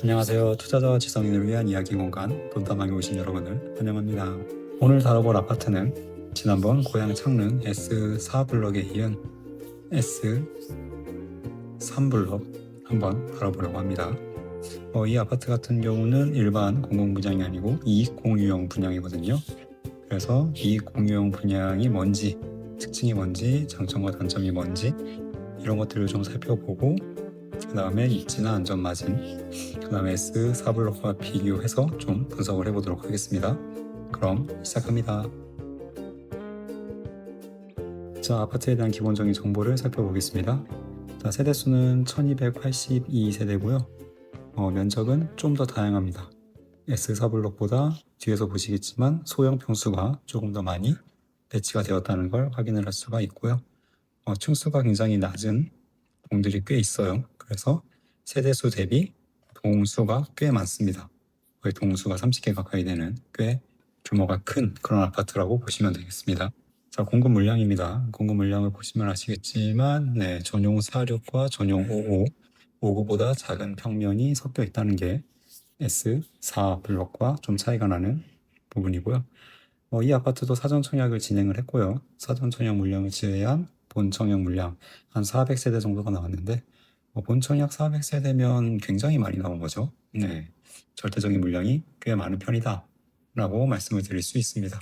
안녕하세요. 투자자와 지성인을 위한 이야기 공간 돈다방에 오신 여러분을 환영합니다. 오늘 다뤄볼 아파트는 지난번 고양 창릉 S4블럭에 이은 S3블럭 한번 다뤄보려고 합니다. 이 아파트 같은 경우는 일반 공공분양이 아니고 이익공유형 분양이거든요. 그래서 이익공유형 분양이 뭔지, 특징이 뭔지, 장점과 단점이 뭔지 이런 것들을 좀 살펴보고 그 다음에 입지나 안전마진, 그 다음에 S4블럭과 비교해서 좀 분석을 해보도록 하겠습니다. 그럼 시작합니다. 자, 아파트에 대한 기본적인 정보를 살펴보겠습니다. 자, 세대수는 1282세대고요. 면적은 좀 더 다양합니다. S4블럭보다 뒤에서 보시겠지만 소형 평수가 조금 더 많이 배치가 되었다는 걸 확인을 할 수가 있고요. 층수가 굉장히 낮은 동들이 꽤 있어요. 그래서 세대수 대비 동수가 꽤 많습니다. 거의 동수가 30개 가까이 되는 꽤 규모가 큰 그런 아파트라고 보시면 되겠습니다. 자, 공급 물량입니다. 공급 물량을 보시면 아시겠지만 전용 46과 전용 55, 59보다 작은 평면이 섞여 있다는 게 S4 블럭과 좀 차이가 나는 부분이고요. 이 아파트도 사전 청약을 진행을 했고요. 사전 청약 물량을 제외한 본 청약 물량 한 400세대 정도가 나왔는데 본 청약 400세대면 굉장히 많이 나온 거죠. 절대적인 물량이 꽤 많은 편이다 라고 말씀을 드릴 수 있습니다.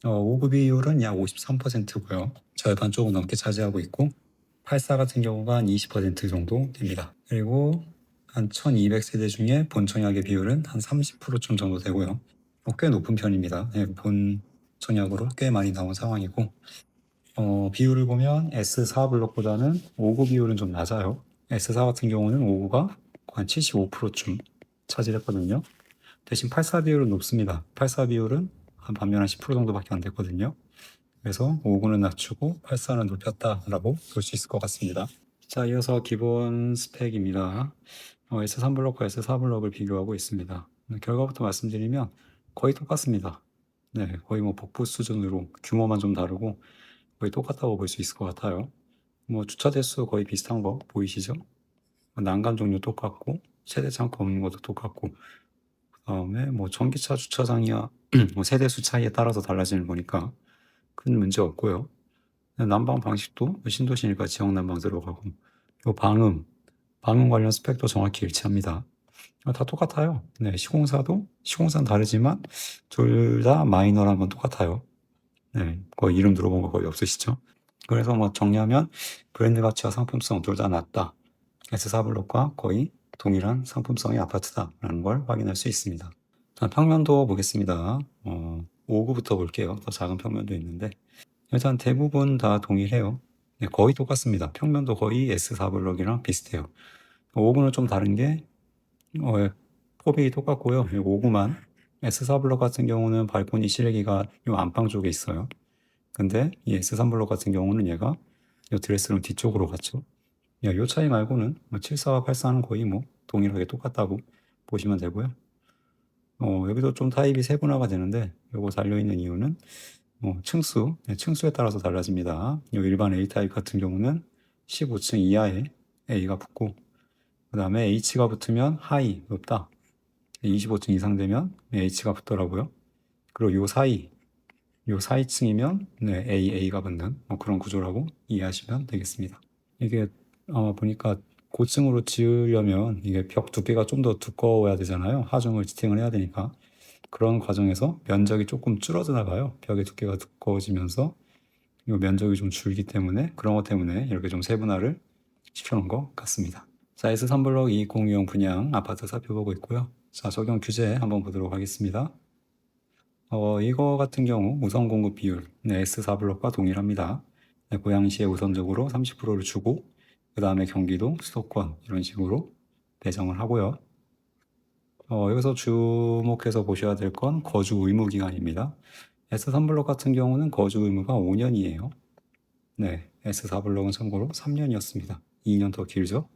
5급 비율은 약 53%고요. 절반 조금 넘게 차지하고 있고 84 같은 경우가 한 20% 정도 됩니다. 그리고 한 1200세대 중에 본 청약의 비율은 한 30%쯤 정도 되고요. 꽤 높은 편입니다. 본 청약으로 꽤 많이 나온 상황이고 비율을 보면 S4 블록보다는 5구 비율은 좀 낮아요. S4 같은 경우는 5구가 한 75%쯤 차지했거든요. 대신 84 비율은 높습니다. 84 비율은 반면 한 10% 정도밖에 안 됐거든요. 그래서 5구는 낮추고 84는 높였다라고 볼 수 있을 것 같습니다. 자, 이어서 기본 스펙입니다. S3블록과 S4블록을 비교하고 있습니다. 결과부터 말씀드리면 거의 똑같습니다. 거의 복부 수준으로 규모만 좀 다르고 거의 똑같다고 볼 수 있을 것 같아요. 주차 대수 거의 비슷한 거 보이시죠? 난간 종류 똑같고 세대 창고 없는 것도 똑같고 그 다음에 전기차 주차장이야 세대수 차이에 따라서 달라지는 거니까 큰 문제 없고요. 난방 방식도 신도시니까 지역 난방 들어가고 요 방음 관련 스펙도 정확히 일치합니다. 다 똑같아요. 시공사는 다르지만 둘 다 마이너한 건 똑같아요. 거의 이름 들어본 거 거의 없으시죠? 그래서 정리하면 브랜드 가치와 상품성 둘 다 낮다. S4블록과 거의 동일한 상품성의 아파트다라는 걸 확인할 수 있습니다. 자, 평면도 보겠습니다. 5구부터 볼게요. 더 작은 평면도 있는데 일단 대부분 다 동일해요. 거의 똑같습니다. 평면도 거의 S4블록이랑 비슷해요. 5구는 좀 다른 게 폭이 똑같고요. 5구만 S4블록 같은 경우는 발코니 실외기가 이 안방 쪽에 있어요. 근데 이 S3블록 같은 경우는 얘가 이 드레스룸 뒤쪽으로 갔죠. 이 차이 말고는 74와 84는 거의 동일하게 똑같다고 보시면 되고요. 여기도 좀 타입이 세분화가 되는데 요거 달려있는 이유는 층수에 따라서 달라집니다. 이 일반 A타입 같은 경우는 15층 이하에 A가 붙고 그 다음에 H가 붙으면 하이, 높다. 25층 이상 되면 H가 붙더라고요. 그리고 요 사이층이면 A가 붙는 그런 구조라고 이해하시면 되겠습니다. 이게 보니까 고층으로 지으려면 이게 벽 두께가 좀 더 두꺼워야 되잖아요. 하중을 지탱을 해야 되니까. 그런 과정에서 면적이 조금 줄어드나 봐요. 벽의 두께가 두꺼워지면서 이 면적이 좀 줄기 때문에 그런 것 때문에 이렇게 좀 세분화를 시켜놓은 것 같습니다. 자, S3블록 2020 분양 아파트 살펴보고 있고요. 자, 적용 규제 한번 보도록 하겠습니다. 이거 같은 경우 우선 공급 비율 S4블록과 동일합니다. 고양시에 우선적으로 30%를 주고 그 다음에 경기도, 수도권 이런 식으로 배정을 하고요. 여기서 주목해서 보셔야 될 건 거주 의무 기간입니다. S3블록 같은 경우는 거주 의무가 5년이에요. S4블록은 참고로 3년이었습니다. 2년 더 길죠.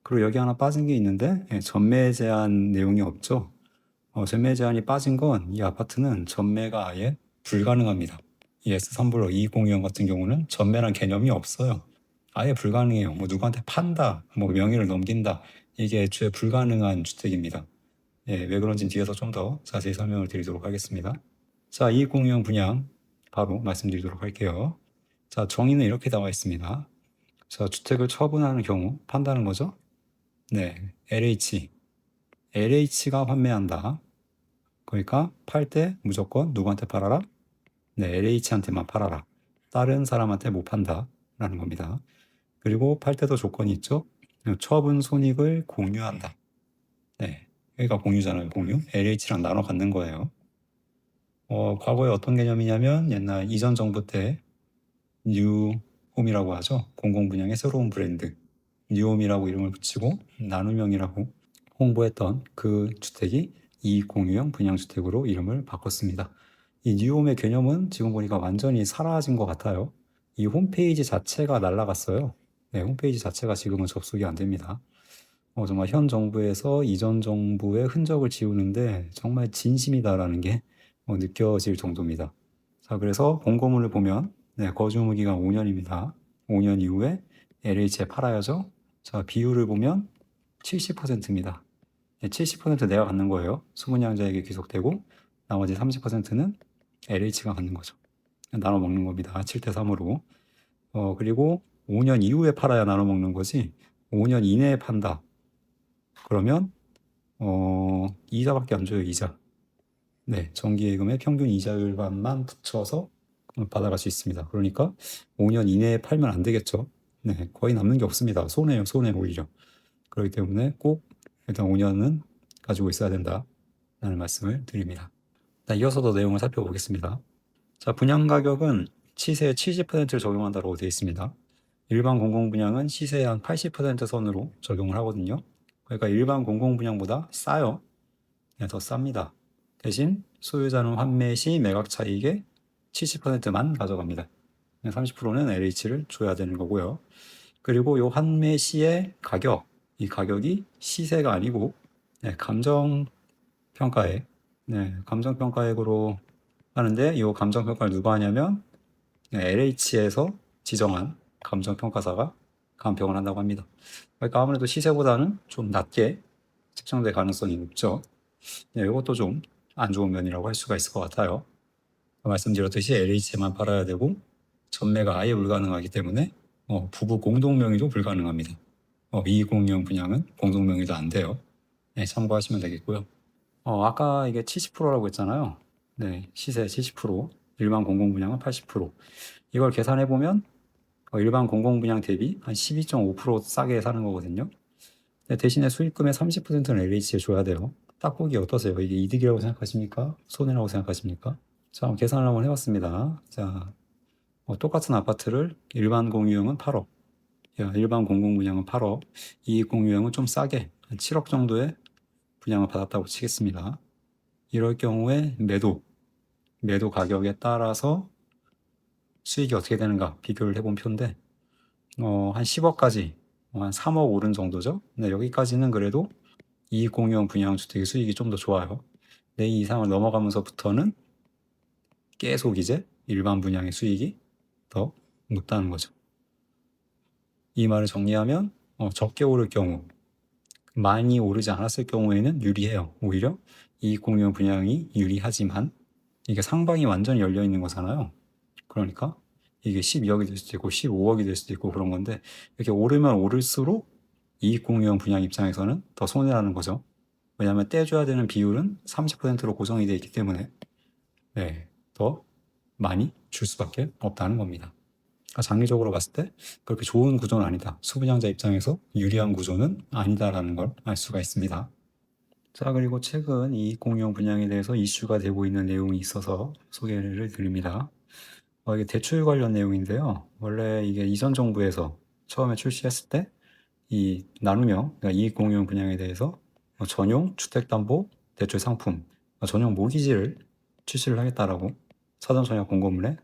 그리고 여기 하나 빠진 게 있는데 전매 제한 내용이 없죠. 전매 제한이 빠진 건 이 아파트는 전매가 아예 불가능합니다. 이 S3블록 2020 같은 경우는 전매란 개념이 없어요. 아예 불가능해요. 뭐 누구한테 판다, 뭐 명의를 넘긴다. 이게 애초에 불가능한 주택입니다. 예, 왜 그런지는 뒤에서 좀 더 자세히 설명을 드리도록 하겠습니다. 자, 이익공유형 분양 바로 말씀드리도록 할게요. 자, 정의는 이렇게 나와 있습니다. 자, 주택을 처분하는 경우 판다는 거죠. 네, LH가 판매한다. 그러니까 팔 때 무조건 누구한테 팔아라? 네, LH한테만 팔아라. 다른 사람한테 못 판다 라는 겁니다. 그리고 팔 때도 조건이 있죠. 처분 손익을 공유한다. 네, 여기가 공유잖아요. 공유. LH랑 나눠 갖는 거예요. 과거에 어떤 개념이냐면 옛날 이전 정부 때 뉴홈이라고 하죠. 공공분양의 새로운 브랜드 뉴홈이라고 이름을 붙이고 나눔형이라고 홍보했던 그 주택이 이익공유형 분양주택으로 이름을 바꿨습니다. 이 뉴홈의 개념은 지금 보니까 완전히 사라진 것 같아요. 이 홈페이지 자체가 날라갔어요. 네, 홈페이지 자체가 지금은 접속이 안 됩니다. 정말 현 정부에서 이전 정부의 흔적을 지우는데 정말 진심이다라는 게 느껴질 정도입니다. 자, 그래서 공고문을 보면 네, 거주 의무 기간 5년입니다. 5년 이후에 LH에 팔아야죠. 자, 비율을 보면 70%입니다. 70% 내가 갖는 거예요. 수분양자에게 귀속되고 나머지 30%는 LH가 갖는 거죠. 나눠 먹는 겁니다. 7대 3으로. 그리고 5년 이후에 팔아야 나눠 먹는 거지 5년 이내에 판다. 그러면 이자밖에 안 줘요. 이자. 네, 정기예금의 평균 이자율만 붙여서 받아갈 수 있습니다. 그러니까 5년 이내에 팔면 안 되겠죠. 네, 거의 남는 게 없습니다. 손해요, 손해 오히려. 그렇기 때문에 꼭 일단 5년은 가지고 있어야 된다라는 말씀을 드립니다. 자, 이어서 더 내용을 살펴보겠습니다. 자, 분양 가격은 시세의 70%를 적용한다고 되어 있습니다. 일반 공공분양은 시세의 한 80% 선으로 적용을 하거든요. 그러니까 일반 공공분양보다 싸요. 네, 더 쌉니다. 대신 소유자는 환매 시 매각 차익의 70%만 가져갑니다. 30%는 LH를 줘야 되는 거고요. 그리고 이 환매 시의 가격, 이 가격이 시세가 아니고 감정평가액, 감정평가액으로 하는데 이 감정평가를 누가 하냐면 LH에서 지정한 감정평가사가 감평을 한다고 합니다. 그러니까 아무래도 시세보다는 좀 낮게 책정될 가능성이 높죠. 이것도 좀 안 좋은 면이라고 할 수가 있을 것 같아요. 말씀드렸듯이 LH에만 팔아야 되고 전매가 아예 불가능하기 때문에 부부 공동명의도 불가능합니다. 이익공유형 분양은 공동명의도 안 돼요. 네, 참고하시면 되겠고요. 아까 이게 70%라고 했잖아요. 네, 시세 70%, 일반 공공분양은 80%. 이걸 계산해보면 일반 공공분양 대비 한 12.5% 싸게 사는 거거든요. 대신에 수익금의 30%는 LH에 줘야 돼요. 딱 보기 어떠세요? 이게 이득이라고 생각하십니까? 손해라고 생각하십니까? 자, 한번 계산을 한번 해봤습니다. 자, 똑같은 아파트를 일반 공유형은 8억, 일반 공공분양은 8억, 이익공유형은 좀 싸게 한 7억 정도의 분양을 받았다고 치겠습니다. 이럴 경우에 매도 가격에 따라서 수익이 어떻게 되는가 비교를 해본 표인데 한 10억까지 한 3억 오른 정도죠. 네, 여기까지는 그래도 이익공유형 분양주택의 수익이 좀 더 좋아요. 네, 이 이상을 넘어가면서부터는 계속 이제 일반 분양의 수익이 더 높다는 거죠. 이 말을 정리하면 적게 오를 경우, 많이 오르지 않았을 경우에는 유리해요. 오히려 이익공유형 분양이 유리하지만 이게 상방이 완전히 열려 있는 거잖아요. 그러니까 이게 12억이 될 수도 있고 15억이 될 수도 있고 그런 건데 이렇게 오르면 오를수록 이익공유형 분양 입장에서는 더 손해라는 거죠. 왜냐하면 떼줘야 되는 비율은 30%로 고정이 되어 있기 때문에 더 많이 줄 수밖에 없다는 겁니다. 장기적으로 봤을 때 그렇게 좋은 구조는 아니다. 수분양자 입장에서 유리한 구조는 아니다라는 걸 알 수가 있습니다. 자, 그리고 최근 이익공유형 분양에 대해서 이슈가 되고 있는 내용이 있어서 소개를 드립니다. 이게 대출 관련 내용인데요. 원래 이게 이전 정부에서 처음에 출시했을 때 이 나눔형, 그러니까 이익공유형 분양에 대해서 전용 주택담보 대출 상품, 전용 모기지를 출시를 하겠다라고 사전 청약 공고문에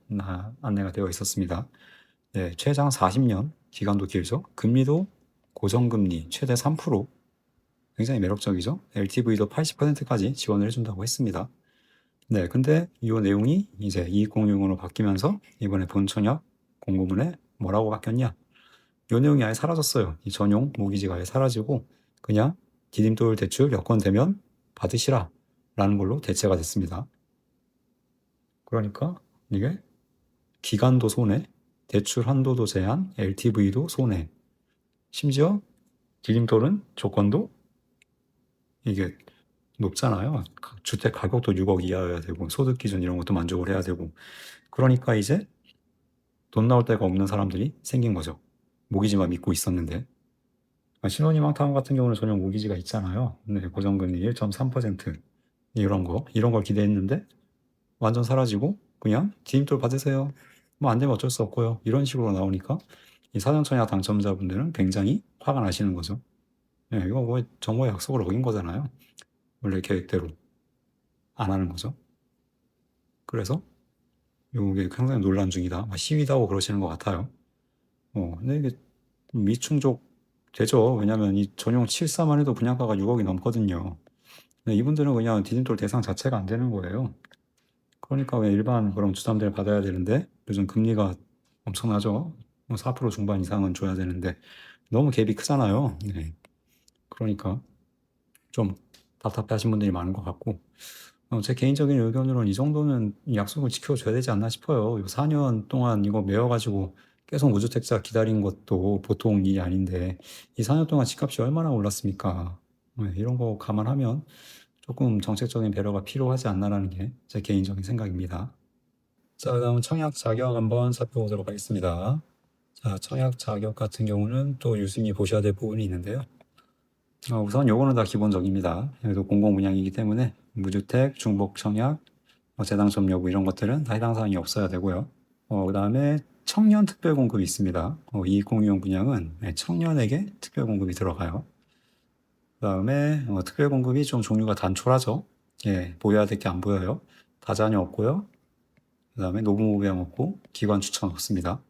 안내가 되어 있었습니다. 네, 최장 40년, 기간도 길죠. 금리도 고정금리 최대 3%, 굉장히 매력적이죠. LTV도 80%까지 지원을 해준다고 했습니다. 네, 근데 이 내용이 이제 이익공유형으로 바뀌면서 이번에 본청약 공고문에 뭐라고 바뀌었냐? 요 내용이 아예 사라졌어요. 이 전용 모기지가 아예 사라지고 그냥 디딤돌 대출 여건되면 받으시라 라는 걸로 대체가 됐습니다. 그러니까 이게 기간도 손해, 대출 한도도 제한, LTV도 손해, 심지어 디딤돌은 조건도 이게 높잖아요. 주택 가격도 6억 이하여야 되고 소득 기준 이런 것도 만족을 해야 되고, 그러니까 이제 돈 나올 데가 없는 사람들이 생긴 거죠. 모기지만 믿고 있었는데. 신혼희망타운 같은 경우는 전용 모기지가 있잖아요. 네, 고정금리 1.3% 이런 걸 기대했는데 완전 사라지고 그냥 디딤돌 받으세요. 뭐 안 되면 어쩔 수 없고요. 이런 식으로 나오니까 이 사전청약 당첨자분들은 굉장히 화가 나시는 거죠. 네, 이거 뭐 정부의 약속을 어긴 거잖아요. 원래 계획대로 안 하는 거죠. 그래서 이게 굉장히 논란 중이다. 시위도 하고 그러시는 것 같아요. 근데 이게 미충족 되죠. 왜냐면 이 전용 74만 해도 분양가가 6억이 넘거든요. 근데 이분들은 그냥 디딤돌 대상 자체가 안 되는 거예요. 그러니까 왜 일반 그런 주담대를 받아야 되는데 요즘 금리가 엄청나죠. 4% 중반 이상은 줘야 되는데 너무 갭이 크잖아요. 네. 그러니까 좀 답답해하신 분들이 많은 것 같고, 제 개인적인 의견으로는 이 정도는 약속을 지켜줘야 되지 않나 싶어요. 4년 동안 이거 메워가지고 계속 무주택자 기다린 것도 보통 일이 아닌데 이 4년 동안 집값이 얼마나 올랐습니까? 네, 이런 거 감안하면 조금 정책적인 배려가 필요하지 않나라는 게 제 개인적인 생각입니다. 자, 그다음 청약 자격 한번 살펴보도록 하겠습니다. 자, 청약 자격 같은 경우는 또 유심히 보셔야 될 부분이 있는데요. 우선 요거는 다 기본적입니다. 그래도 공공분양이기 때문에 무주택, 중복 청약, 재당첨 여부 이런 것들은 다 해당 사항이 없어야 되고요. 그다음에 청년 특별 공급이 있습니다. 이익공유형 분양은 청년에게 특별 공급이 들어가요. 그다음에 특별 공급이 좀 종류가 단촐하죠. 예, 보여야 될 게 안 보여요. 다자녀 없고요. 그다음에 노부모부양 없고 기관 추천 없습니다.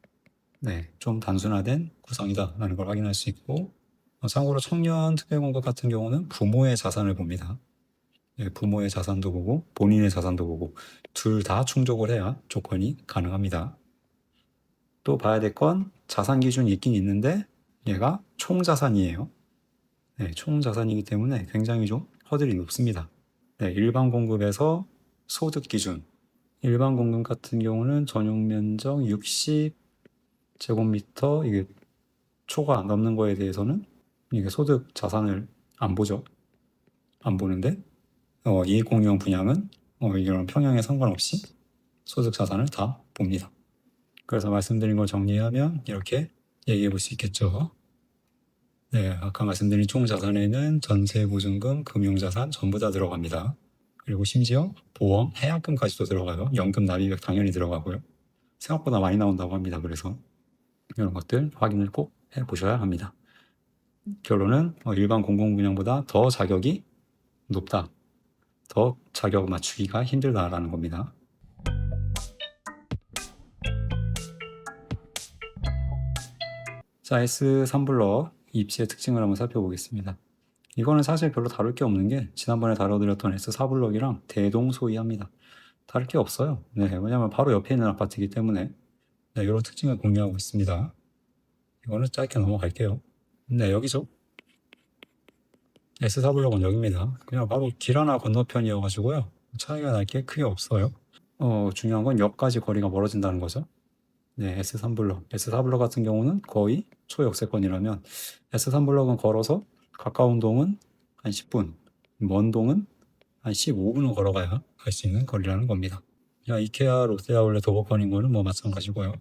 네, 좀 단순화된 구성이다라는 걸 확인할 수 있고, 참고로 청년 특별 공급 같은 경우는 부모의 자산을 봅니다. 예, 부모의 자산도 보고 본인의 자산도 보고 둘 다 충족을 해야 조건이 가능합니다. 또 봐야 될 건 자산 기준이 있긴 있는데 얘가 총자산이에요. 네, 총자산이기 때문에 굉장히 좀 허들이 높습니다. 네, 일반 공급에서 소득 기준. 일반 공급 같은 경우는 전용 면적 60제곱미터 이게 초과 넘는 거에 대해서는 이게 소득 자산을 안 보죠. 안 보는데 이익공유형 분양은 이런 평형에 상관없이 소득 자산을 다 봅니다. 그래서 말씀드린 걸 정리하면 이렇게 얘기해 볼 수 있겠죠. 네, 아까 말씀드린 총 자산에는 전세, 보증금, 금융자산 전부 다 들어갑니다. 그리고 심지어 보험, 해약금까지도 들어가요. 연금 납입액 당연히 들어가고요. 생각보다 많이 나온다고 합니다. 그래서 이런 것들 확인을 꼭 해보셔야 합니다. 결론은 일반 공공분양보다 더 자격이 높다. 더 자격 맞추기가 힘들다라는 겁니다. 자, S3블럭 입지의 특징을 한번 살펴보겠습니다. 이거는 사실 별로 다룰 게 없는 게 지난번에 다뤄드렸던 S4블럭이랑 대동소이합니다. 다를 게 없어요. 네, 왜냐면 바로 옆에 있는 아파트이기 때문에 네, 이런 특징을 공유하고 있습니다. 이거는 짧게 넘어갈게요. 네, 여기죠. S4블럭은 여기입니다. 그냥 바로 길 하나 건너편이어가지고요. 차이가 날 게 크게 없어요. 중요한 건 역까지 거리가 멀어진다는 거죠. 네, S3블럭. S4블럭 같은 경우는 거의 초역세권이라면 S3블럭은 걸어서 가까운 동은 한 10분, 먼 동은 한 15분은 걸어가야 갈 수 있는 거리라는 겁니다. 이케아, 롯데아울렛, 도버커닝거는 뭐 마찬가지고요.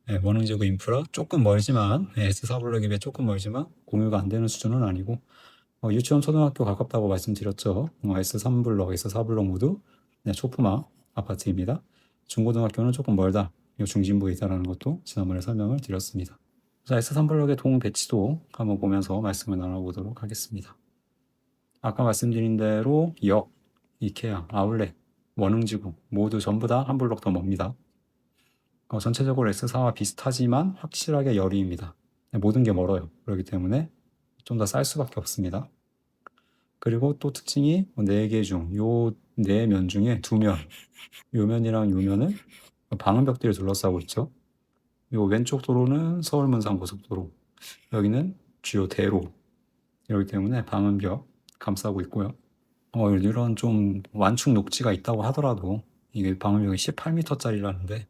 네, 원흥지구 인프라 조금 멀지만 S4블럭에 비해 조금 멀지만 공유가 안 되는 수준은 아니고 유치원 초등학교 가깝다고 말씀드렸죠. S3블럭, S4블럭 모두 초품화 아파트입니다. 중고등학교는 조금 멀다. 중심부에 있다는 것도 지난번에 설명을 드렸습니다. 자, S3블럭의 동 배치도 한번 보면서 말씀을 나눠보도록 하겠습니다. 아까 말씀드린 대로 역, 이케아, 아울렛, 원흥지구 모두 전부 다 한 블럭 더 멉니다. 전체적으로 S4와 비슷하지만 확실하게 열이입니다. 모든 게 멀어요. 그렇기 때문에 좀 더 쌀 수밖에 없습니다. 그리고 또 특징이 4개 중 요 4면 중에 2면, 요 면이랑 요 면은 방음벽들이 둘러싸고 있죠. 요 왼쪽 도로는 서울 문산 고속도로, 여기는 주요 대로, 이렇기 때문에 방음벽 감싸고 있고요. 이런 좀 완충 녹지가 있다고 하더라도 이게 방음벽이 18m짜리라는데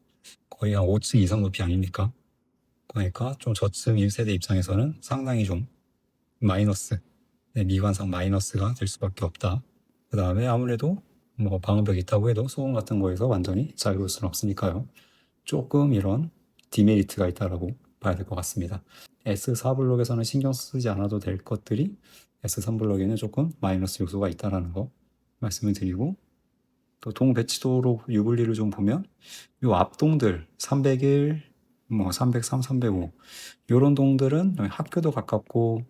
거의 한 5층 이상 높이 아닙니까? 그러니까 좀 저층 1세대 입장에서는 상당히 좀 마이너스, 미관상 마이너스가 될 수밖에 없다. 그 다음에 아무래도 뭐 방음벽이 있다고 해도 소음 같은 거에서 완전히 자유로울 수는 없으니까요. 조금 이런 디메리트가 있다라고 봐야 될 것 같습니다. S4 블록에서는 신경 쓰지 않아도 될 것들이 S3 블록에는 조금 마이너스 요소가 있다라는 거 말씀을 드리고, 또 동 배치도로 유불리를 좀 보면 요 앞동들 301, 뭐 303, 305 요런 동들은 학교도 가깝고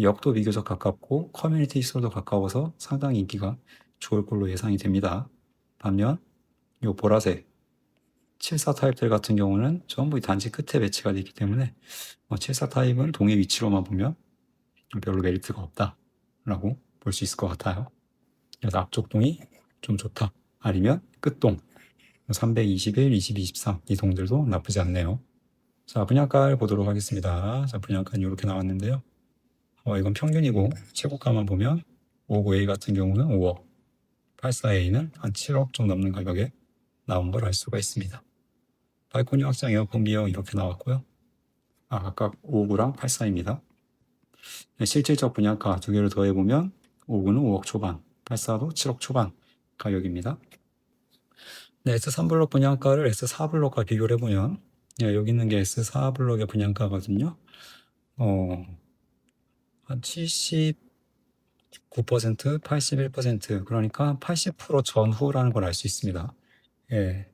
역도 비교적 가깝고 커뮤니티 시설도 가까워서 상당히 인기가 좋을 걸로 예상이 됩니다. 반면 요 보라색 74 타입들 같은 경우는 전부 단지 끝에 배치가 되어 있기 때문에 74 타입은 동의 위치로만 보면 별로 메리트가 없다라고 볼 수 있을 것 같아요. 그래서 앞쪽 동이 좀 좋다. 아니면 끝동 321, 22, 23 이 동들도 나쁘지 않네요. 자, 분양가를 보도록 하겠습니다. 자, 분양가는 이렇게 나왔는데요. 이건 평균이고 최고가만 보면 59A 같은 경우는 5억, 84A는 한 7억 좀 넘는 가격에 나온 걸 알 수가 있습니다. 발코니 확장 에어컨 비용 이렇게 나왔고요. 각각 59랑 84입니다. 실질적 분양가 두 개를 더해보면 59는 5억 초반, 84도 7억 초반 가격입니다. 네, S3블록 분양가를 S4블록과 비교를 해보면 여기 있는 게 S4블록의 분양가거든요. 한 79%, 81%, 그러니까 80% 전후라는 걸 알 수 있습니다. 예,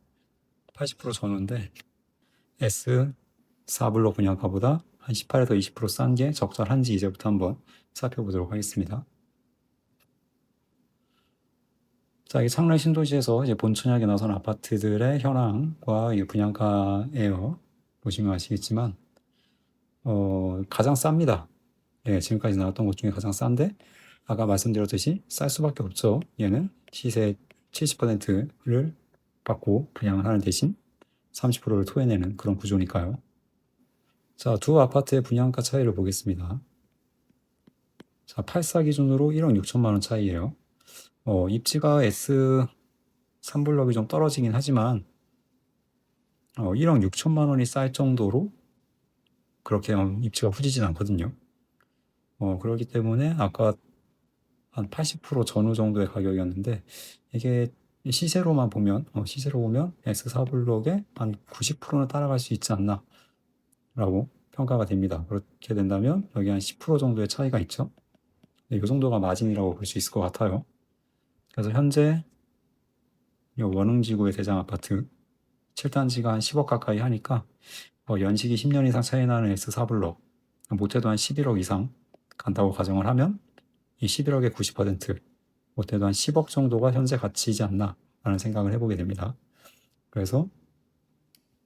80% 전후인데 S4블록 분양가보다 한 18에서 20% 싼 게 적절한지 이제부터 한번 살펴보도록 하겠습니다. 자, 이 창릉 신도시에서 이제 본청약에 나선 아파트들의 현황과 이 분양가예요. 보시면 아시겠지만 가장 쌉니다. 예, 지금까지 나왔던 것 중에 가장 싼데 아까 말씀드렸듯이 쌀 수밖에 없죠. 얘는 시세 70%를 받고 분양을 하는 대신 30%를 토해내는 그런 구조니까요. 자, 두 아파트의 분양가 차이를 보겠습니다. 자, 84 기준으로 1억 6천만 원 차이예요. 입지가 S3블럭이 좀 떨어지긴 하지만 1억 6천만 원이 쌀 정도로 그렇게 입지가 후지진 않거든요. 그렇기 때문에 아까 한 80% 전후 정도의 가격이었는데 이게 시세로만 보면 시세로 보면 S4블록에 한 90%는 따라갈 수 있지 않나 라고 평가가 됩니다. 그렇게 된다면 여기 한 10% 정도의 차이가 있죠. 이 정도가 마진이라고 볼 수 있을 것 같아요. 그래서 현재 원흥지구의 대장 아파트 7단지가 한 10억 가까이 하니까 연식이 10년 이상 차이 나는 S4블록 못해도 한 11억 이상 간다고 가정을 하면 이 11억의 90% 못해도 한 10억 정도가 현재 가치이지 않나 라는 생각을 해보게 됩니다. 그래서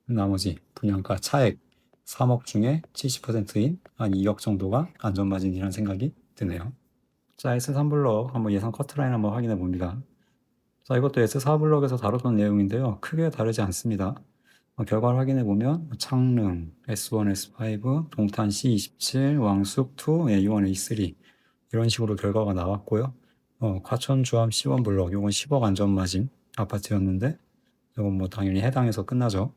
나머지 분양가 차액 3억 중에 70%인 한 2억 정도가 안전마진이라는 생각이 드네요. 자, S3블록 한번 예상 커트라인 한번 확인해 봅니다. 자, 이것도 S4블록에서 다뤘던 내용인데요. 크게 다르지 않습니다. 결과를 확인해 보면 창릉, S1, S5, 동탄 C27, 왕숙 2, A1, A3 이런 식으로 결과가 나왔고요. 과천 주암 C1 블록 이건 10억 안전마진 아파트였는데 이건 뭐 당연히 해당해서 끝나죠.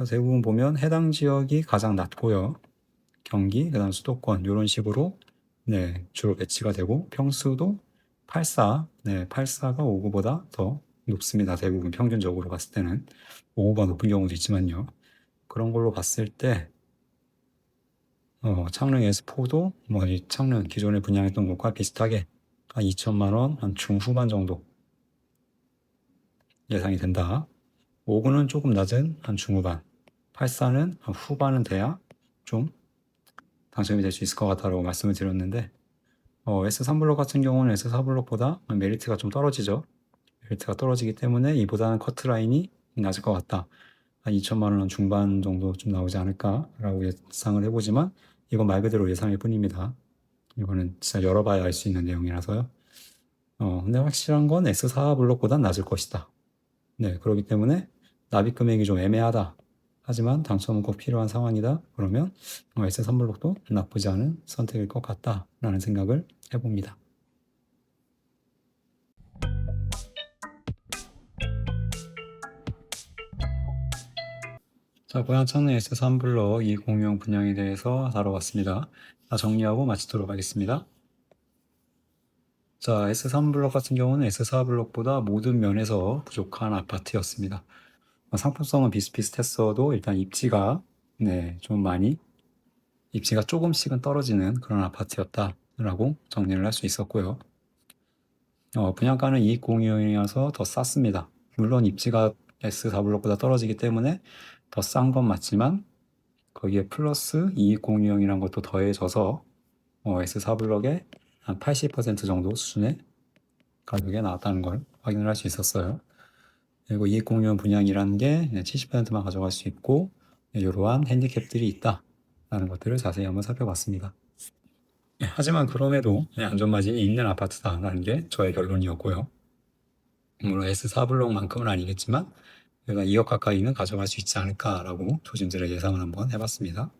대부분 보면 해당 지역이 가장 낮고요. 경기, 그다음 수도권 이런 식으로 주로 배치가 되고 평수도 84, 84가 59보다 더 높습니다. 대부분 평균적으로 봤을 때는 59가 높은 경우도 있지만요. 그런 걸로 봤을 때 창릉 S4도 뭐 이 창릉 기존에 분양했던 것과 비슷하게 한 2천만 원, 한 중후반 정도 예상이 된다. 59는 조금 낮은 한 중후반, 84는 한 후반은 돼야 좀 당첨이 될 수 있을 것 같다라고 말씀을 드렸는데 S3블록 같은 경우는 S4블록보다 메리트가 좀 떨어지죠. 메리트가 떨어지기 때문에 이보다는 커트라인이 낮을 것 같다. 한 2천만 원 중반 정도 좀 나오지 않을까라고 예상을 해보지만 이건 말 그대로 예상일 뿐입니다. 이거는 진짜 열어봐야 알 수 있는 내용이라서요. 근데 확실한 건 S4블록보단 낮을 것이다. 그렇기 때문에 납입 금액이 좀 애매하다. 하지만 당첨은 꼭 필요한 상황이다. 그러면 S3블록도 나쁘지 않은 선택일 것 같다라는 생각을 해봅니다. 자, 고양천의 S3블록 이 공유형 분양에 대해서 다뤄봤습니다. 정리하고 마치도록 하겠습니다. 자, S3블록 같은 경우는 S4블록보다 모든 면에서 부족한 아파트였습니다. 상품성은 비슷비슷했어도 일단 입지가 좀 많이 입지가 조금씩은 떨어지는 그런 아파트였다라고 정리를 할 수 있었고요. 분양가는 이익 공유형이라서 더 쌌습니다. 물론 입지가 S4블록보다 떨어지기 때문에 더 싼 건 맞지만 거기에 플러스 이익 공유형이란 것도 더해져서 S4블록의 한 80% 정도 수준의 가격에 나왔다는 걸 확인을 할 수 있었어요. 그리고 이익 공유형 분양이라는 게 70%만 가져갈 수 있고 이러한 핸디캡들이 있다라는 것들을 자세히 한번 살펴봤습니다. 하지만 그럼에도 안전마진이 있는 아파트다라는 게 저의 결론이었고요. 물론 S4블록만큼은 아니겠지만 내가 2억 가까이는 가져갈 수 있지 않을까라고 조심스레 예상을 한번 해봤습니다.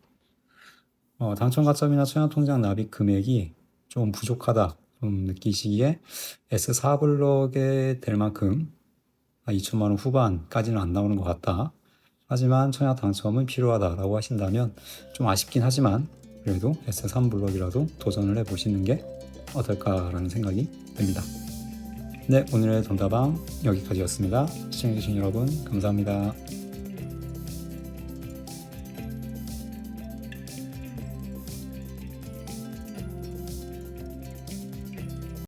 당첨 가점이나 청약통장 납입 금액이 좀 부족하다 좀 느끼시기에 S4블록에 될 만큼 2천만 원 후반까지는 안 나오는 것 같다. 하지만 청약 당첨은 필요하다라고 하신다면 좀 아쉽긴 하지만 그래도 S3블록이라도 도전을 해보시는 게 어떨까라는 생각이 듭니다. 네, 오늘의 돈다방 여기까지였습니다. 시청해주신 여러분 감사합니다.